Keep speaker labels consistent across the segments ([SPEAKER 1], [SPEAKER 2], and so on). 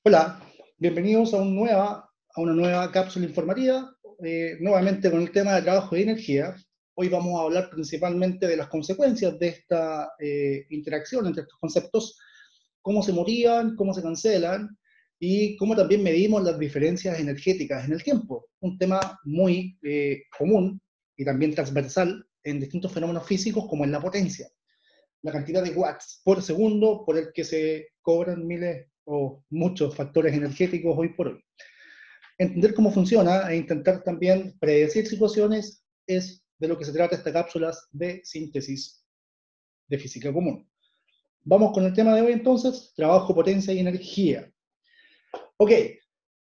[SPEAKER 1] Hola, bienvenidos a una nueva cápsula informativa, nuevamente con el tema de trabajo y energía. Hoy vamos a hablar principalmente de las consecuencias de esta interacción entre estos conceptos, cómo se motivan, cómo se cancelan y cómo también medimos las diferencias energéticas en el tiempo. Un tema muy común y también transversal en distintos fenómenos físicos como en la potencia, la cantidad de watts por segundo por el que se cobran miles o muchos factores energéticos hoy por hoy. Entender cómo funciona e intentar también predecir situaciones es de lo que se trata esta cápsula de síntesis de física común. Vamos con el tema de hoy entonces, trabajo, potencia y energía. Ok,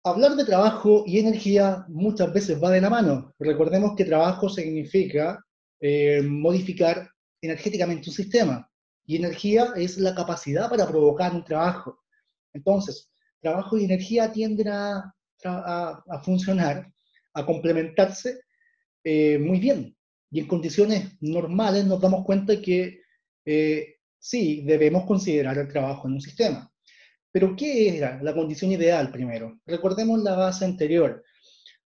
[SPEAKER 1] hablar de trabajo y energía muchas veces va de la mano. Recordemos que trabajo significa modificar energéticamente un sistema y energía es la capacidad para provocar un trabajo. Entonces, trabajo y energía tienden a funcionar, a complementarse muy bien. Y en condiciones normales nos damos cuenta que sí, debemos considerar el trabajo en un sistema. Pero ¿qué era la condición ideal primero? Recordemos la base anterior,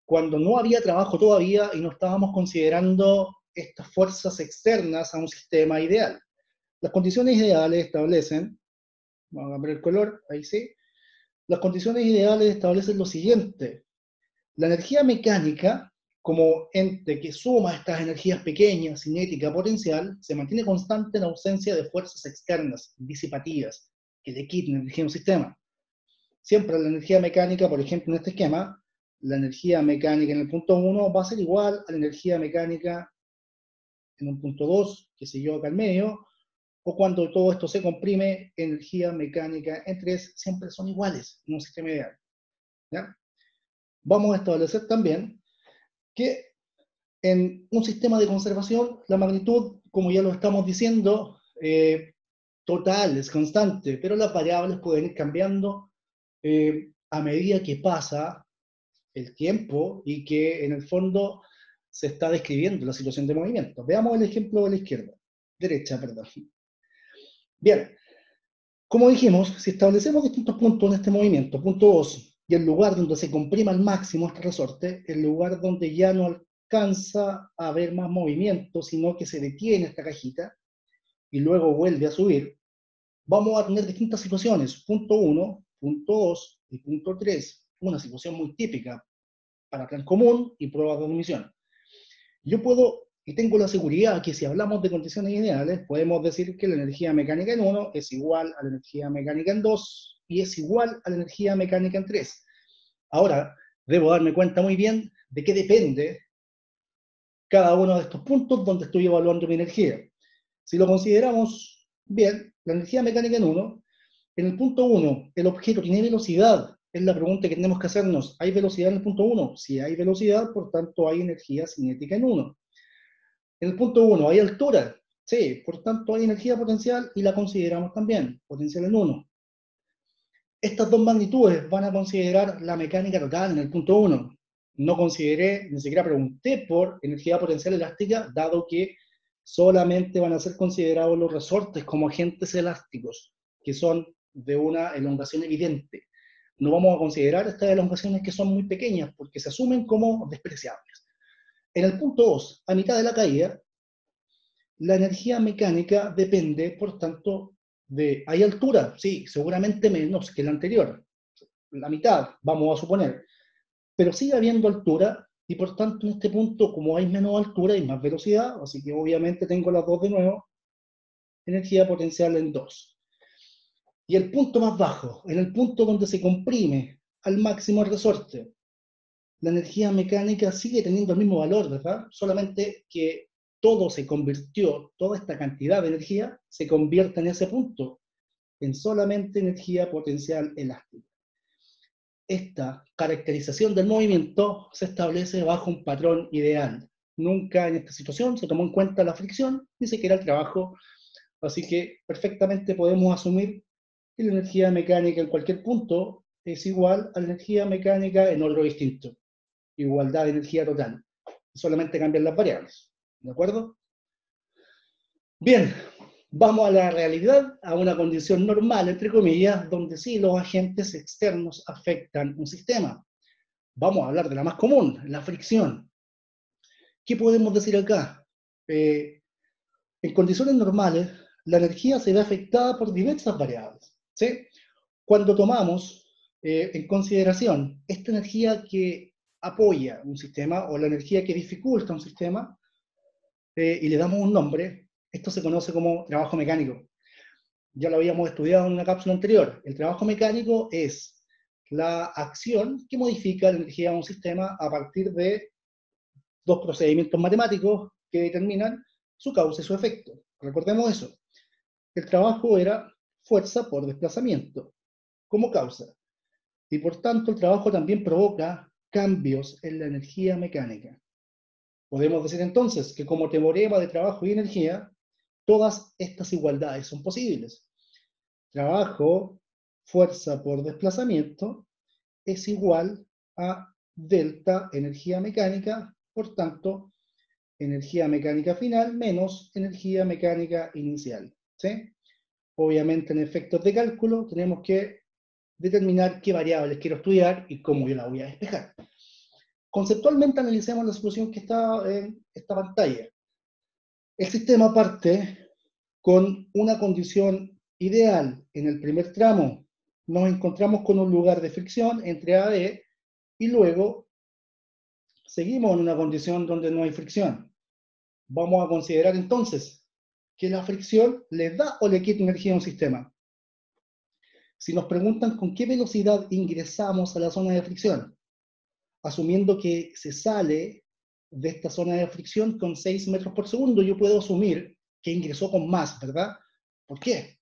[SPEAKER 1] cuando no había trabajo todavía y no estábamos considerando estas fuerzas externas a un sistema ideal. Las condiciones ideales establecen, vamos a cambiar el color, ahí sí, las condiciones ideales establecen lo siguiente: la energía mecánica, como ente que suma estas energías pequeñas, cinética, potencial, se mantiene constante en ausencia de fuerzas externas, disipativas, que le quiten energía a un sistema. Siempre la energía mecánica, por ejemplo, en este esquema, la energía mecánica en el punto 1 va a ser igual a la energía mecánica en un punto 2, que sé yo, acá en medio, o cuando todo esto se comprime, energía mecánica en 3 siempre son iguales en un sistema ideal. ¿Ya? Vamos a establecer también que en un sistema de conservación, la magnitud, como ya lo estamos diciendo, total, es constante, pero las variables pueden ir cambiando a medida que pasa el tiempo y que en el fondo se está describiendo la situación de movimiento. Veamos el ejemplo de la izquierda, derecha, perdón. Bien, como dijimos, si establecemos distintos puntos en este movimiento, punto 2, y el lugar donde se comprima al máximo este resorte, el lugar donde ya no alcanza a haber más movimiento, sino que se detiene esta cajita y luego vuelve a subir, vamos a tener distintas situaciones, punto 1, punto 2 y punto 3, una situación muy típica para plan común y pruebas de admisión. Yo puedo y tengo la seguridad que si hablamos de condiciones ideales, podemos decir que la energía mecánica en 1 es igual a la energía mecánica en 2 y es igual a la energía mecánica en 3. Ahora, debo darme cuenta muy bien de qué depende cada uno de estos puntos donde estoy evaluando mi energía. Si lo consideramos bien, la energía mecánica en 1, en el punto 1, el objeto tiene velocidad. Es la pregunta que tenemos que hacernos. ¿Hay velocidad en el punto 1? Si hay velocidad, por tanto hay energía cinética en 1. En el punto 1, ¿hay altura? Sí, por tanto hay energía potencial y la consideramos también, potencial en 1. Estas dos magnitudes van a considerar la mecánica total en el punto 1. No consideré, ni siquiera pregunté por energía potencial elástica, dado que solamente van a ser considerados los resortes como agentes elásticos, que son de una elongación evidente. No vamos a considerar estas elongaciones que son muy pequeñas, porque se asumen como despreciables. En el punto 2, a mitad de la caída, la energía mecánica depende, por tanto, de... ¿Hay altura? Sí, seguramente menos que la anterior, la mitad, vamos a suponer, pero sigue habiendo altura y por tanto en este punto, como hay menos altura, hay más velocidad, así que obviamente tengo las dos de nuevo, energía potencial en 2. Y el punto más bajo, en el punto donde se comprime al máximo el resorte, la energía mecánica sigue teniendo el mismo valor, ¿verdad? Solamente que todo se convirtió, toda esta cantidad de energía se convierte en ese punto, en solamente energía potencial elástica. Esta caracterización del movimiento se establece bajo un patrón ideal. Nunca en esta situación se tomó en cuenta la fricción, ni siquiera el trabajo, así que perfectamente podemos asumir que la energía mecánica en cualquier punto es igual a la energía mecánica en otro distinto. Igualdad de energía total. Solamente cambian las variables. ¿De acuerdo? Bien, Vamos a la realidad, a una condición normal, entre comillas, donde sí los agentes externos afectan un sistema. Vamos a hablar de la más común, la fricción. ¿Qué podemos decir acá? En condiciones normales, la energía se ve afectada por diversas variables, ¿sí? Cuando tomamos en consideración esta energía que apoya un sistema o la energía que dificulta un sistema y le damos un nombre, esto se conoce como trabajo mecánico. Ya lo habíamos estudiado en una cápsula anterior. El trabajo mecánico es la acción que modifica la energía de un sistema a partir de dos procedimientos matemáticos que determinan su causa y su efecto. Recordemos eso. El trabajo era fuerza por desplazamiento como causa. Y por tanto el trabajo también provoca cambios en la energía mecánica. Podemos decir entonces que como teorema de trabajo y energía, todas estas igualdades son posibles. Trabajo, fuerza por desplazamiento, es igual a delta energía mecánica, por tanto, energía mecánica final menos energía mecánica inicial. ¿Sí? Obviamente en efectos de cálculo tenemos que determinar qué variables quiero estudiar y cómo yo la voy a despejar. Conceptualmente analicemos la solución que está en esta pantalla. El sistema parte con una condición ideal. En el primer tramo nos encontramos con un lugar de fricción entre A y B y luego seguimos en una condición donde no hay fricción. Vamos a considerar entonces que la fricción le da o le quita energía a un sistema. Si nos preguntan con qué velocidad ingresamos a la zona de fricción, asumiendo que se sale de esta zona de fricción con 6 metros por segundo, yo puedo asumir que ingresó con más, ¿verdad? ¿Por qué?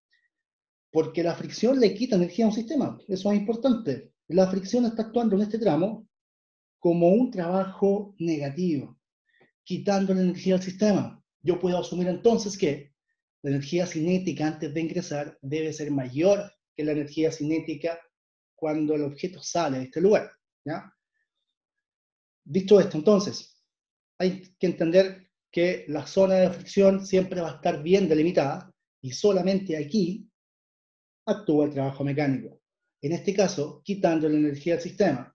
[SPEAKER 1] Porque la fricción le quita energía a un sistema. Eso es importante. La fricción está actuando en este tramo como un trabajo negativo, quitando la energía al sistema. Yo puedo asumir entonces que la energía cinética antes de ingresar debe ser mayor que la energía cinética cuando el objeto sale de este lugar. ¿Ya? Dicho esto, entonces, hay que entender que la zona de fricción siempre va a estar bien delimitada y solamente aquí actúa el trabajo mecánico. En este caso, quitando la energía al sistema.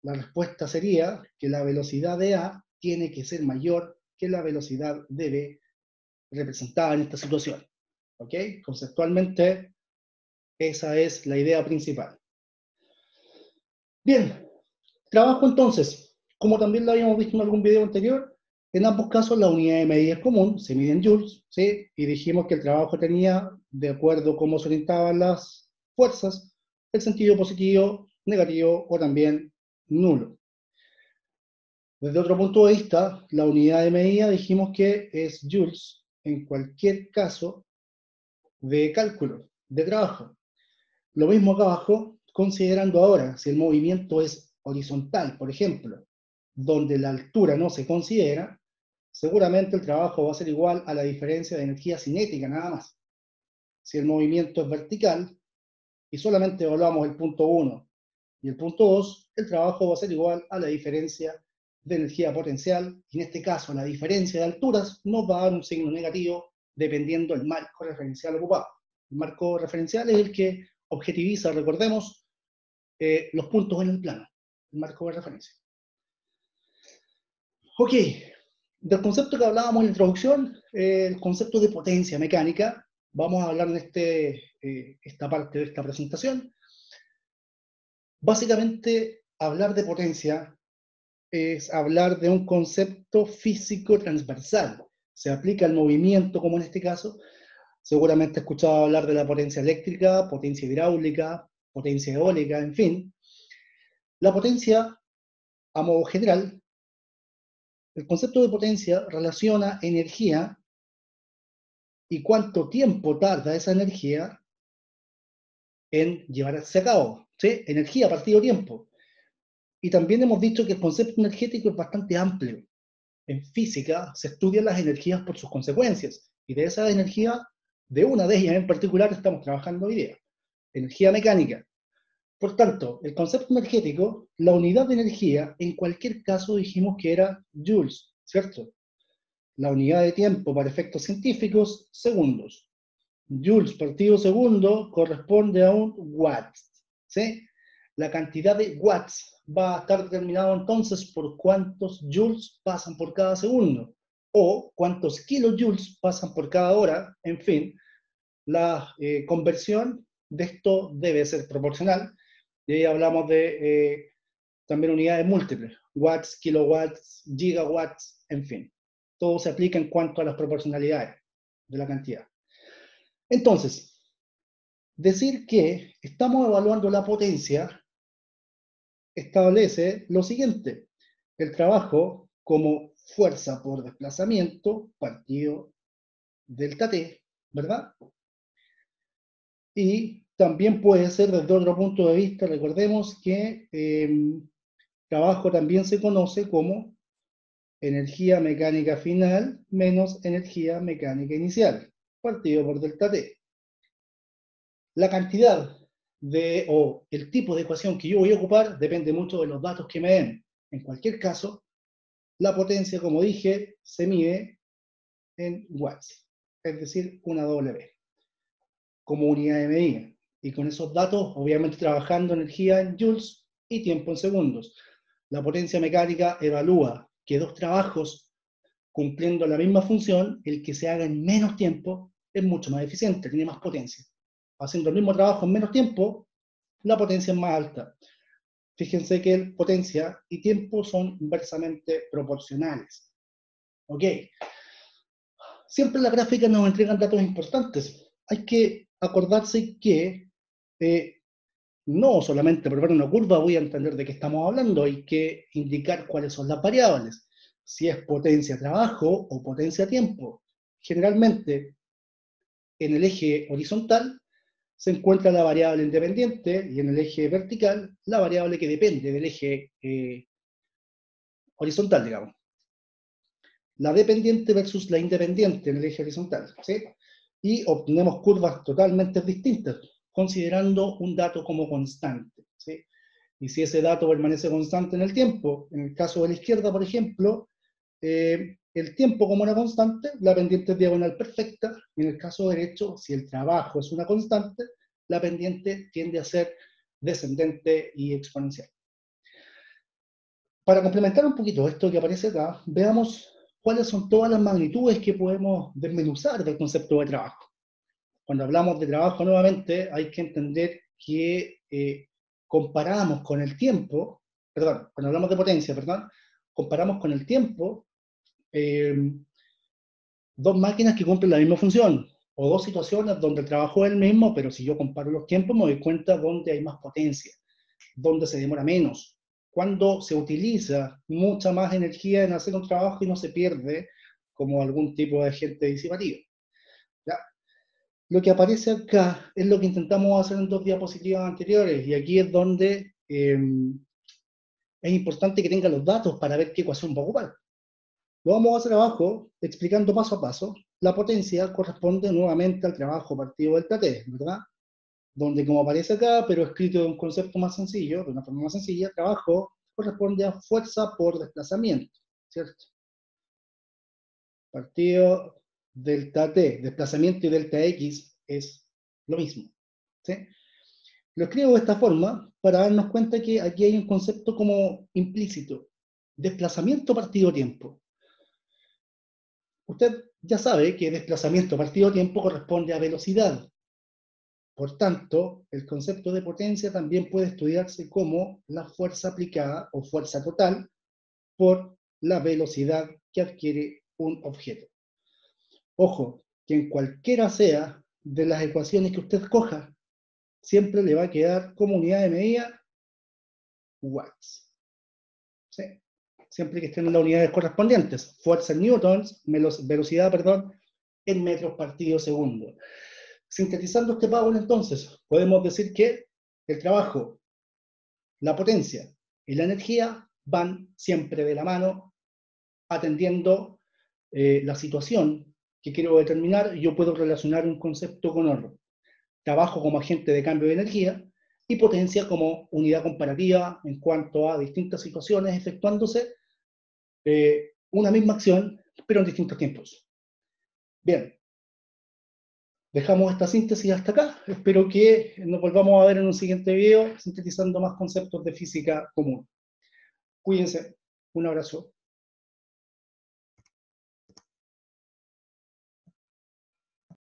[SPEAKER 1] La respuesta sería que la velocidad de A tiene que ser mayor que la velocidad de B representada en esta situación. ¿Ok? Conceptualmente, esa es la idea principal. Bien, trabajo entonces, como también lo habíamos visto en algún video anterior, en ambos casos la unidad de medida es común, se mide en joules, ¿sí? Y dijimos que el trabajo tenía, de acuerdo a cómo se orientaban las fuerzas, el sentido positivo, negativo o también nulo. Desde otro punto de vista, la unidad de medida dijimos que es joules en cualquier caso de cálculo, de trabajo. Lo mismo acá abajo, considerando ahora si el movimiento es horizontal, por ejemplo, donde la altura no se considera, seguramente el trabajo va a ser igual a la diferencia de energía cinética, nada más. Si el movimiento es vertical y solamente evaluamos el punto 1 y el punto 2, el trabajo va a ser igual a la diferencia de energía potencial, y en este caso la diferencia de alturas nos va a dar un signo negativo dependiendo del marco referencial ocupado. El marco referencial es el que objetiviza, recordemos, los puntos en el plano, el marco de referencia. Ok, del concepto que hablábamos en la introducción, el concepto de potencia mecánica, vamos a hablar en esta parte de esta presentación. Básicamente, hablar de potencia es hablar de un concepto físico transversal. Se aplica al movimiento, como en este caso. Seguramente he escuchado hablar de la potencia eléctrica, potencia hidráulica, potencia eólica, en fin. La potencia, a modo general, el concepto de potencia relaciona energía y cuánto tiempo tarda esa energía en llevarse a cabo. ¿Sí? Energía partido tiempo. Y también hemos dicho que el concepto energético es bastante amplio. En física se estudian las energías por sus consecuencias, y de esa energía, de una de ellas en particular, estamos trabajando hoy día. Energía mecánica. Por tanto, el concepto energético, la unidad de energía, en cualquier caso dijimos que era joules, ¿cierto? La unidad de tiempo para efectos científicos, segundos. joules partido segundo corresponde a un watts, ¿sí? La cantidad de watts va a estar determinado entonces por cuántos joules pasan por cada segundo, o cuántos kilojoules pasan por cada hora, en fin. La conversión de esto debe ser proporcional, y ahí hablamos de también unidades múltiples, watts, kilowatts, gigawatts, en fin. Todo se aplica en cuanto a las proporcionalidades de la cantidad. Entonces, decir que estamos evaluando la potencia establece lo siguiente: el trabajo como fuerza por desplazamiento partido delta T, ¿verdad? Y también puede ser desde otro punto de vista, recordemos que trabajo también se conoce como energía mecánica final menos energía mecánica inicial, partido por delta T. La cantidad o el tipo de ecuación que yo voy a ocupar depende mucho de los datos que me den. En cualquier caso, la potencia, como dije, se mide en watts, es decir, una W, como unidad de medida. Y con esos datos, obviamente trabajando energía en joules y tiempo en segundos. La potencia mecánica evalúa que dos trabajos cumpliendo la misma función, el que se haga en menos tiempo es mucho más eficiente, tiene más potencia. Haciendo el mismo trabajo en menos tiempo, la potencia es más alta. Fíjense que potencia y tiempo son inversamente proporcionales. ¿Ok? Siempre las gráficas nos entregan datos importantes. Hay que acordarse que no solamente por ver una curva voy a entender de qué estamos hablando, hay que indicar cuáles son las variables. Si es potencia trabajo o potencia tiempo. Generalmente, en el eje horizontal se encuentra la variable independiente y en el eje vertical la variable que depende del eje horizontal, digamos. La dependiente versus la independiente en el eje horizontal, ¿sí? Y obtenemos curvas totalmente distintas, considerando un dato como constante, ¿sí? Y si ese dato permanece constante en el tiempo, en el caso de la izquierda, por ejemplo, el tiempo como una constante, la pendiente es diagonal perfecta, y en el caso derecho, si el trabajo es una constante, la pendiente tiende a ser descendente y exponencial. Para complementar un poquito esto que aparece acá, veamos cuáles son todas las magnitudes que podemos desmenuzar del concepto de trabajo. Cuando hablamos de trabajo nuevamente, hay que entender que comparamos con el tiempo, perdón, cuando hablamos de potencia, perdón, comparamos con el tiempo dos máquinas que cumplen la misma función, o dos situaciones donde el trabajo es el mismo, pero si yo comparo los tiempos me doy cuenta dónde hay más potencia, dónde se demora menos, cuando se utiliza mucha más energía en hacer un trabajo y no se pierde como algún tipo de agente disipativo. ¿Ya? Lo que aparece acá es lo que intentamos hacer en dos diapositivas anteriores, y aquí es donde es importante que tenga los datos para ver qué ecuación va a ocupar. Lo vamos a hacer abajo, explicando paso a paso. La potencia corresponde nuevamente al trabajo partido delta T, ¿verdad? Donde, como aparece acá, pero escrito de un concepto más sencillo, de una forma más sencilla, trabajo corresponde a fuerza por desplazamiento, ¿cierto? Partido delta T, desplazamiento y delta X es lo mismo, ¿sí? Lo escribo de esta forma para darnos cuenta que aquí hay un concepto como implícito: desplazamiento partido tiempo. Usted ya sabe que desplazamiento partido tiempo corresponde a velocidad. Por tanto, el concepto de potencia también puede estudiarse como la fuerza aplicada o fuerza total por la velocidad que adquiere un objeto. Ojo, que en cualquiera sea de las ecuaciones que usted coja, siempre le va a quedar como unidad de medida watts. ¿Sí? Siempre que estén en las unidades correspondientes. Fuerza en newtons, velocidad, perdón, en metros partido segundo. Sintetizando este power, entonces, podemos decir que el trabajo, la potencia y la energía van siempre de la mano, atendiendo la situación que quiero determinar. Yo puedo relacionar un concepto con otro. Trabajo como agente de cambio de energía y potencia como unidad comparativa en cuanto a distintas situaciones efectuándose una misma acción, pero en distintos tiempos. Bien, Dejamos esta síntesis hasta acá. Espero que nos volvamos a ver en un siguiente video sintetizando más conceptos de física común. Cuídense. Un abrazo.